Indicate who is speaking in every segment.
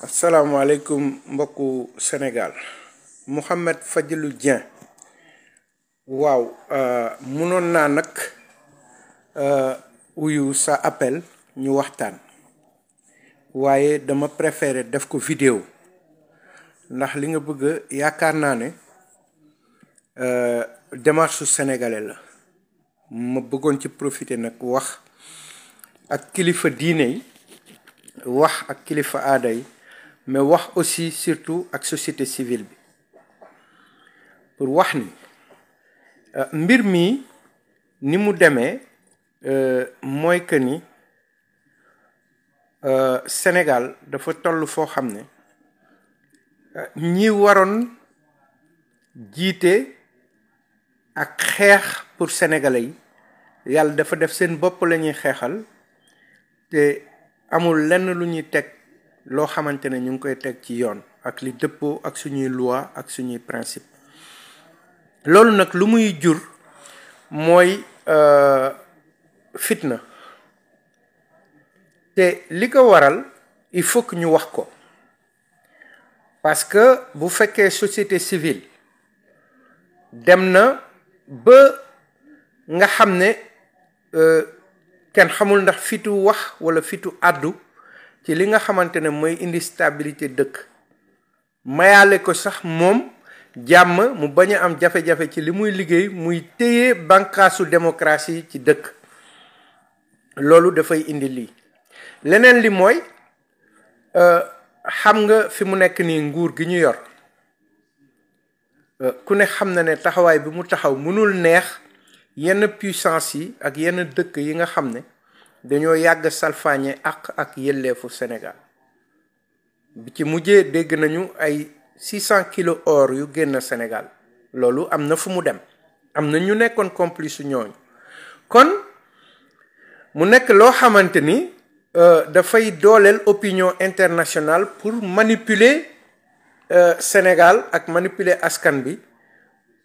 Speaker 1: asalaamaaleykum mbokku Sénégal Mouhamed Fadilou Dieng waaw mënoon naa nag uyu sa appel ñu waxtaan waaye dama préféré def ko vidéo ndax li nga bëgg yaakaar naa ne démarche su sénégalais la ma bëggoon ci profiter nag wax ak kilifa diine yi wax ak kilifa aada yi mais wax aussi surtout ak société civile bi pour wax ni mbir mi ni mu demee mooy que ni Sénégal dafa toll foo xam ne ñi waroon jiite ak xeex pour sénégalais yi yàlla dafa def seen bopp la ñuy xeexal te amul lenn lu ñuy teg loo xamante ne ñu ngi koy teg ci yoon ak li dëppoo ak suñuy loi ak suñuy principe loolu nag lu muy jur mooy fitna te li ko waral il faut que ñu wax ko parce que bu fekkee société civile dem na ba nga xam ne kenn xamul ndax fitu wax wala fitu àddu ci li nga xamante ne mooy indi stabilité dëkk mayaale ko sax moom jàmm mu bañ a am jafe-jafe ci li muy liggéey muy téye bànqaasu démocratie ci dëkk loolu dafay indi lii leneen li mooy xam nga fi mu nekk nii nguur gi ñu yor ku ne xam na ne taxawaay bi mu taxaw mënul neex yenn puissance yi ak yenn dëkk yi nga xam ne dañoo yàgg salfaañe ak yelleefu Sénégal bi ci mujjee dégg nañu ay 600 kilos or yu génn Sénégal loolu am na fu mu dem am na ñu nekkoon complice ñooñu kon mu nekk loo xamante ni dafay dooleel opinion internationale pour manipuler Sénégal ak manipuler askan bi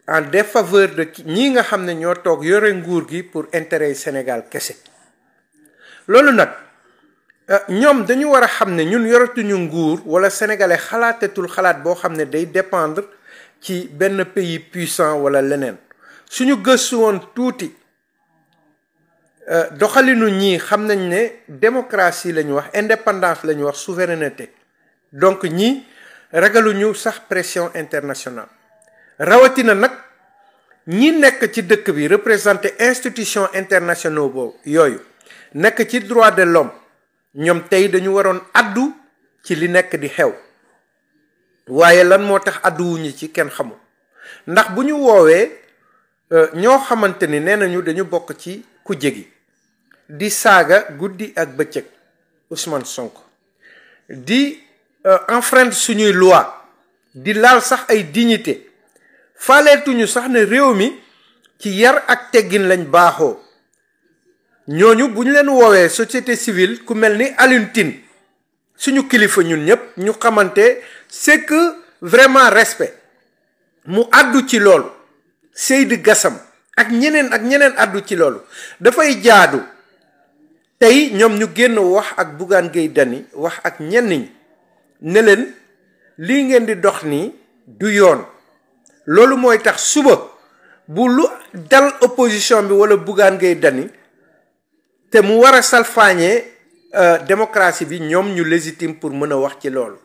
Speaker 1: en défaveur de ñi nga xam ne ñoo toog yore nguur gi pour intérêt Sénégal kese loolu nag ñoom dañu war a xam ne ñun yoratuñu nguur wala sénégalais xalaatetul xalaat boo xam ne day dépendre ci benn pays puissant wala leneen suñu gëstu woon tuuti doxalinu ñii xam nañ ne démocratie la ñu wax indépendance la ñu wax souveraineté donc ñii ragaluñu sax pression internationale rawatina nag ñi nekk ci dëkk bi représenté institution internationaux boobu yooyu nekk ci droit de l'homme ñoom tey dañu waroon addu ci li nekk di xew waaye lan moo tax adduwuñu ci kenn xamul ndax bu ñu woowee ñoo xamante ni nee nañu dañu bokk ci kujje gi di saaga guddi ak bëccëg Ousmane Sonko di enfreindre suñuy loi di laal sax ay dignité faaleetuñu sax ne réew mi ci yar ak teggin lañ baaxoo ñooñu bu ñu leen woowee société civile ku mel ni Alioune Tine suñu kilifa ñun ñëpp ñu xamante c'est que vraiment respect mu àddu ci loolu Seydi Gassam ak ñeneen àddu ci loolu dafay jaadu tey ñoom ñu génn wax ak Bougane Gueye Dany wax ak ñenn ñi ne leen lii ngeen di dox nii du yoon loolu mooy tax suba bu lu dal opposition bi wala Bougane Gueye Dany te mu war a salfaañee démocratie bi ñoom ñu légitime pour mën a wax ci loolu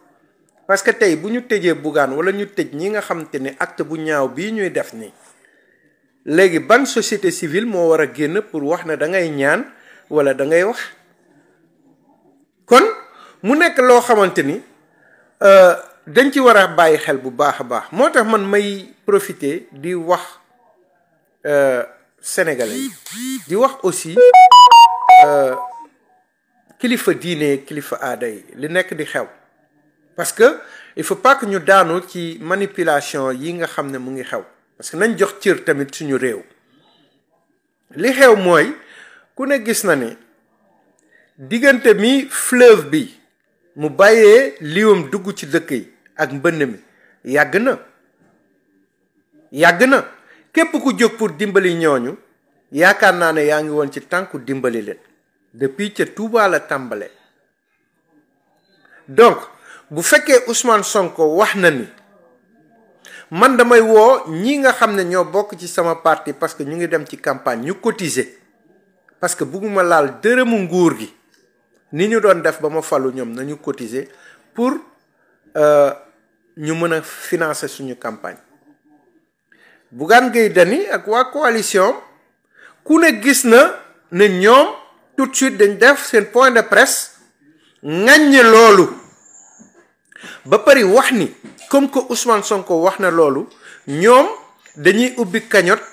Speaker 1: parce que tey bu ñu tëjee Bougane wala ñu tëj ñi nga xamante ne acte bu ñaaw bii ñuy def nii léegi ban société civile moo war a génn pour wax ne da ngay ñaan wala da ngay wax kon mu nekk loo xamante ni dañ ci war a bàyyi xel bu baax a baax moo tax man may profiter di wax sénégalais yi di wax aussi kilifa diine kilifa aada yi li nekk di xew parce que il faut pas que ñu daanu ci manipulation yi nga xam ne mu ngi xew parce que nañ jox cër tamit suñu réew li xew mooy ku ne gis na ni diggante mi fleuve bi mu bàyyee liwam dugg ci dëkk yi ak mbënn mi yàgg na képp ku jóg pour dimbali ñooñu yaakaar naa ne yaa ngi woon ci tànku dimbali leen depuis ca Touba la tàmbale donc bu fekkee Ousmane Sonko wax na ni man damay woo ñi nga xam ne ñoo bokk ci sama parti parce que ñu ngi dem ci campagne ñu cotiser parce que bugguma laal dërëmu nguur gi ni ñu doon def ba ma falu ñoom nañu cotiser pour ñu mën a financer suñu campagne. Bougane Gueye Dany ak waa coalition ku ne gis na ne ñoom tout de suite dañ def seen point de presse ŋàññe loolu ba pare wax ni comme que Ousmane Sonko wax na loolu ñoom dañuy ubbi cagnotte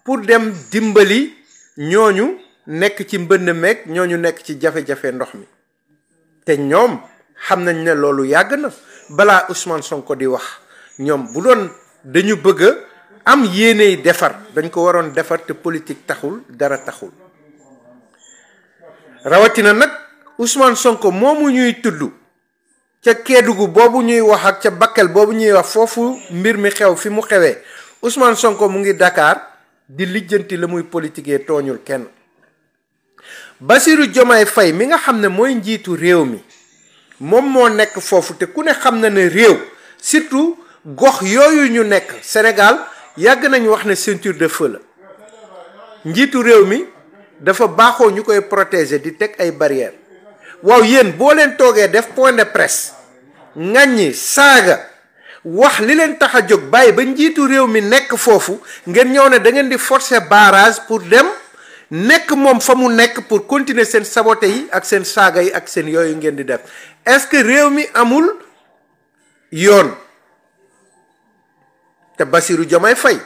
Speaker 1: pour dem dimbali ñooñu nekk ci mbënd meeg ñooñu nekk ci jafe-jafe ndox mi te ñoom xam nañ ne loolu yàgg na balaa Ousmane Sonko di wax ñoom bu doon dañu bëgg am yéeney defar dañ ko waroon defar te politique taxul dara taxul rawatina nag Ousmane Sonko moomu ñuy tudd ca Kédougou boobu ñuy wax ak ca Bakel boobu ñuy wax foofu mbir mi xew fi mu xewee Ousmane Sonko mu ngi Dakar di lijjanti la muy politiquer tooñul kenn. Bassirou Diomaye Faye mi nga xam ne mooy njiitu réew mi moom moo nekk foofu te ku ne xam na ne réew surtout gox yooyu ñu nekk Sénégal yàgg nañu wax ne ceinture de feu la njiitu réew mi dafa baaxoo ñu koy protéger di teg ay barrières waaw yéen boo leen toogee def point de presse ŋàññi saaga wax li leen tax a jóg bàyyi ba njiitu réew mi nekk foofu ngeen ñëw ne da ngeen di forcer barrage pour dem nekk moom fa mu nekk pour continuer seen saboté yi ak seen saaga yi ak seen yooyu ngeen di def est-ce que réew mi amul yoon te Bassirou Diomaye Faye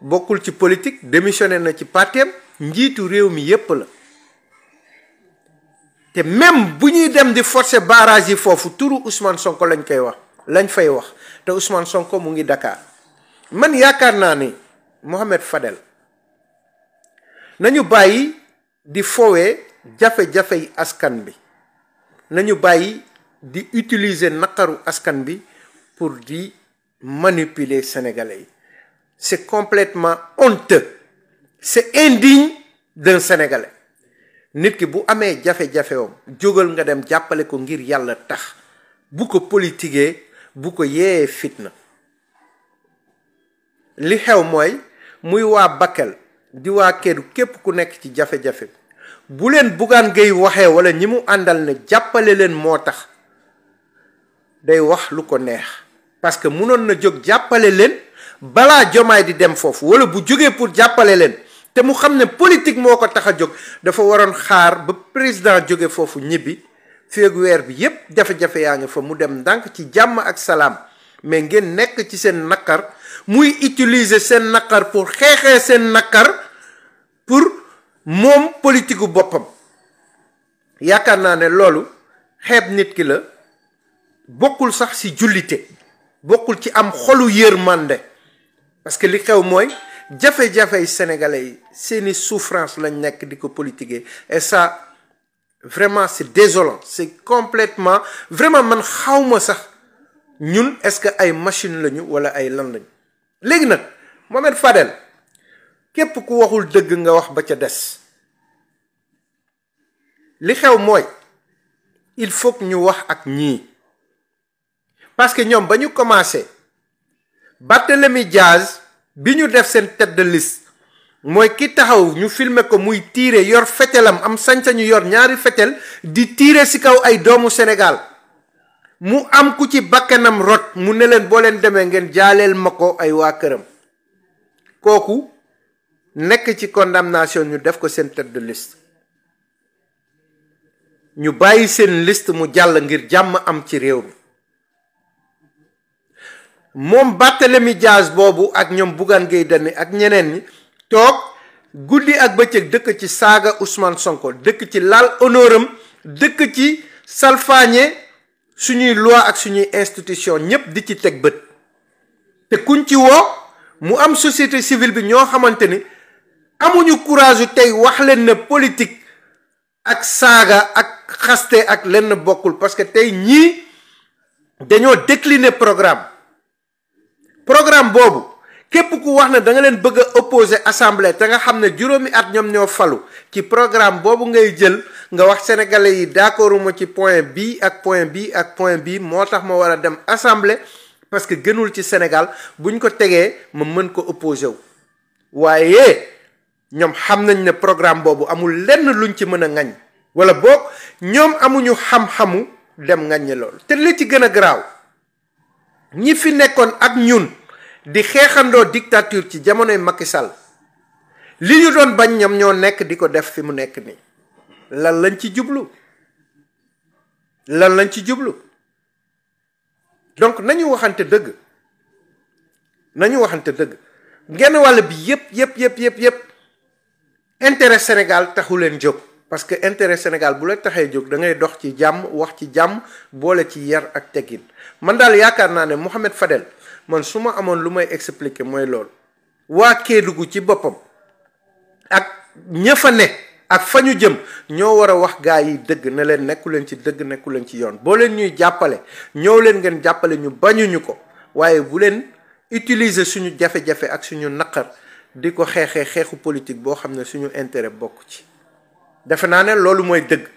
Speaker 1: bokkul ci politique démissionné na ci partem njiitu réew mi yépp la te même bu ñuy dem di forcer barrage yi foofu turu Ousmane Sonko lañ koy wax lañ fay wax te Ousmane Sonko mu ngi Dakar man yaakaar naa ni Mohamed Fadel nañu bàyyi di fowee jafe-jafey askan bi nañu bàyyi di utiliser naqaru askan bi pour di manipuler Sénégalais yi c'est complètement honteux c'est indigne d'un Sénégalais nit ki bu amee jafe-jafewam jógal nga dem jàppale ko ngir yàlla tax bu ko politiquer bu ko yee fitna li xew mooy muy waa Bakel di waa Kédougou képp ku nekk ci jafe-jafe bu leen Bougane Gueye waxee wala ñi mu àndal ne jàppale leen moo tax day wax lu ko neex parce que mënoon na jóg jàppale leen balaa Diomaye di dem foofu wala bu jógee pour jàppale leen te mu xam ne politique moo ko tax a jóg dafa waroon xaar ba président jóge foofu ñibbi feeg weer bi yépp jafe-jafe yaa ngi fa mu dem ndànk ci jàmm ak salaam mais ngeen nekk ci seen naqar muy utiliser seen naqar pour xeexee seen naqar pour moom politique gu boppam yaakaar naa ne loolu xeeb nit ki la bokkul sax ci jullite bokkul ci am xolu yërmande parce que li xew mooy jafe-jafe yi sénégalais yi seeni souffrance lañ nekk di ko politiquer et ça vraiment c'est désolant c'est complètement vraiment man xawma sax ñun est-ce que ay machine lañu wala ay lan lañu léegi nag Mohamed Fadel képp ku waxul dëgg nga wax ba ca des li xew mooy il faut que ñu wax ak ñii parce que ñoom ba ñu commencé Barthélémy Diaz bi ñu def seen tête de liste mooy ki taxaw ñu filmer ko muy tiire yor fetelam am sañ-sañu yor ñaari fetel di tiire ci kaw ay doomu Sénégal mu am ku ci bakkanam rot mu ne leen boo leen demee ngeen jaaleel ma ko ay waa këram kooku nekk ci condamnation ñu def ko seen tête de liste ñu bàyyi seen liste mu jàll ngir jàmm am ci réew mi moom Barthélémy Diaz boobu ak ñoom Bougane Gueye Dany ak ñeneen ñi toog guddi ak bëccëg dëkk ci saaga Ousmane Sonko dëkk ci laal honoram dëkk ci salfaañe suñuy loi ak suñuy institution ñépp di ci teg bët te kuñ ci woo mu am société civile bi ñoo xamante ni amuñu courage yu tey wax leen ne politique ak saaga ak xaste ak lenn bokkul parce que tey ñii dañoo décliner programme boobu képp ku wax ne da nga leen bëgg a opposer assemblée te nga xam ne juróomi at ñoom ñoo falu ci programme boobu ngay jël nga wax sénégalais yi d'accorduma ci point bii ak point bii ak point bii moo tax ma war a dem assemblée parce que gënul ci Sénégal buñ ko tegee ma mën ko opposer wu waaye ñoom xam nañ ne programme boobu amul lenn luñ ci mën a ŋañ wala boog ñoom amuñu xam-xamu dem ŋaññi loolu te li ci gën a garaaw ñi fi nekkoon ak ñun di xeexandoo dictature ci jamonoy Macky Sall li ñu doon bañ ñoom ñoo nekk di ko def fi mu nekk nii lan lañ ci jublu donc nañu waxante dëgg genn wàll bi yépp intérêt Sénégal taxu leen jóg parce que intérêt Sénégal bu la taxee jóg da ngay dox ci jàmm wax ci jàmm boole ci yar ak teggin man daal yaakaar naa ne Mouhamed Fadel man su ma amoon lu may expliquer mooy loolu waa Kédougou ci boppam ak ña fa ne ak fa ñu jëm ñoo war a wax gaa yi dëgg ne leen nekku leen ci dëgg nekku leen ci yoon boo leen ñuy jàppale ñëw leen ngeen jàppale ñu bañuñu ko waaye bu leen utiliser suñu jafe-jafe ak suñu naqar di ko xeexee xeexu politique boo xam ne suñu intérêt bokk ci defe naa ne loolu mooy dëgg